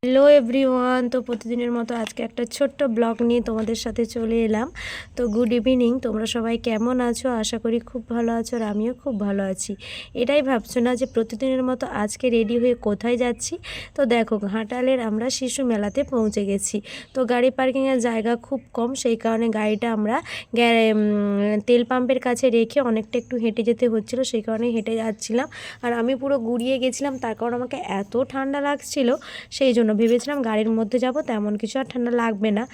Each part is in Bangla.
হ্যালো এভরিওয়ান, তো প্রতিদিনের মতো আজকে একটা ছোট্ট ব্লগ নিয়ে তোমাদের সাথে চলে এলাম। তো গুড ইভিনিং, তোমরা সবাই কেমন আছো? আশা করি খুব ভালো আছো, আর আমিও খুব ভালো আছি। এটাই ভাবছো না যে প্রতিদিনের মতো আজকে রেডি হয়ে কোথায় যাচ্ছি? তো দেখো, ঘাটালের আমরা শিশু মেলাতে পৌঁছে গেছি। তো গাড়ি পার্কিংয়ের জায়গা খুব কম, সেই কারণে গাড়িটা আমরা তেল পাম্পের কাছে রেখে অনেকটা একটু হেঁটে যেতে হচ্ছিলো, সেই কারণে হেঁটে যাচ্ছিলাম। আর আমি পুরো গুড়িয়ে গেছিলাম, তার কারণ আমাকে এত ঠান্ডা লাগছিল, সেই জন্য ভেবেছিলাম গাড়ির মধ্যে যাব, তেমন কিছু আর ঠান্ডা লাগবে না।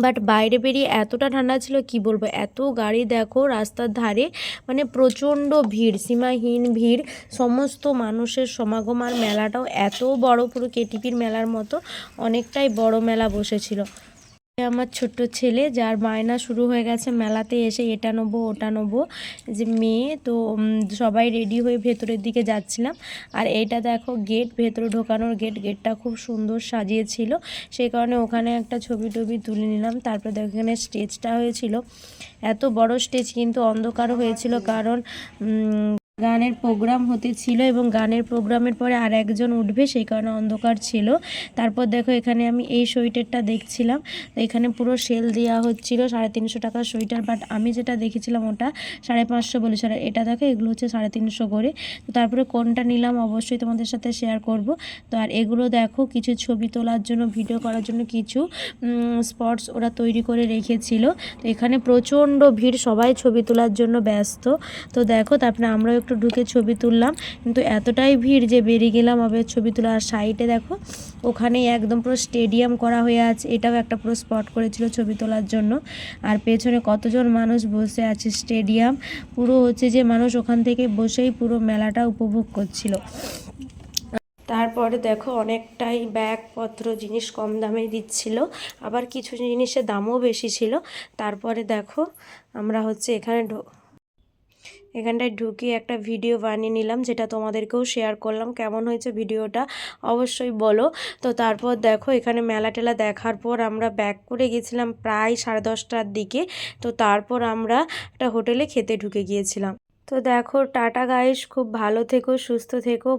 বাট বাইরে বেরিয়ে এতটা ঠান্ডা ছিল কি বলবো। এত গাড়ি দেখো রাস্তার ধারে, মানে প্রচণ্ড ভিড়, সীমাহীন ভিড়, সমস্ত মানুষের সমাগম। আর মেলাটাও এত বড়, পুরো কেটিপির মেলার মতো অনেকটাই বড় মেলা বসেছিল। আমার ছোট্ট ছেলে, যার বায়না শুরু হয়ে গেছে মেলাতে এসে এটা নেবো ওটা নেবো, যে মেয়ে তো সবাই রেডি হয়ে ভেতরের দিকে যাচ্ছিলাম। আর এইটা দেখো গেট, ভেতরে ঢোকানোর গেটটা খুব সুন্দর সাজিয়েছিল, সেই কারণে ওখানে একটা ছবি টবি তুলে নিলাম। তারপর দেখো এখানে স্টেজটা হয়েছিল, এত বড় স্টেজ, কিন্তু অন্ধকার হয়েছিল, কারণ গানের প্রোগ্রাম হতে ছিল এবং গানের প্রোগ্রামের পরে আর একজন উঠবে, সেই কারণে অন্ধকার ছিল। তারপর দেখো এখানে আমি এই সোয়েটারটা দেখছিলাম, তো এখানে পুরো সেল দেওয়া হচ্ছিল 350 টাকার সোয়েটার, বাট আমি যেটা দেখেছিলাম ওটা 550 বলেছিল। আর এটা দেখো এগুলো হচ্ছে 350 করে। তো তারপরে কোনটা নিলাম অবশ্যই তোমাদের সাথে শেয়ার করব। তো আর এগুলো দেখো কিছু ছবি তোলার জন্য, ভিডিও করার জন্য কিছু স্পটস ওরা তৈরি করে রেখেছিল। তো এখানে প্রচণ্ড ভিড়, সবাই ছবি তোলার জন্য ব্যস্ত। তো দেখো তারপরে আমরাও একটু ঢুকে ছবি তুললাম, কিন্তু এতটাই ভিড় যে বেরিয়ে গেলাম আবার ছবি তোলা। আর সাইডে দেখো ওখানেই একদম পুরো স্টেডিয়াম করা হয়ে আছে, এটাও একটা পুরো স্পট করেছিল ছবি তোলার জন্য। আর পেছনে কতজন মানুষ বসে আছে, স্টেডিয়াম পুরো হচ্ছে যে মানুষ ওখান থেকে বসেই পুরো মেলাটা উপভোগ করছিল। তারপরে দেখো অনেকটাই ব্যাগপত্র জিনিস কম দামে দিচ্ছিল, আবার কিছু জিনিসের দামও বেশি ছিল। তারপরে দেখো আমরা হচ্ছে এখানটায় ঢুকে একটা ভিডিও বানিয়ে নিলাম, যেটা তোমাদেরকেও শেয়ার করলাম। কেমন হয়েছে ভিডিওটা অবশ্যই বলো। তো তারপর দেখো এখানে মেলা টেলা দেখার পর আমরা ব্যাক করে গেছিলাম প্রায় 10:30টার দিকে। তো তারপর আমরা একটা হোটেলে খেতে ঢুকে গিয়েছিলাম। তো দেখো টাটা গাইস, খুব ভালো থেকো, সুস্থ থেকো।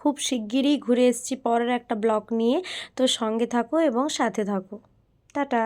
খুব শিগগিরই ঘুরে এসেছি পরের একটা ব্লগ নিয়ে, তো সঙ্গে থাকো এবং সাথে থাকো। টাটা।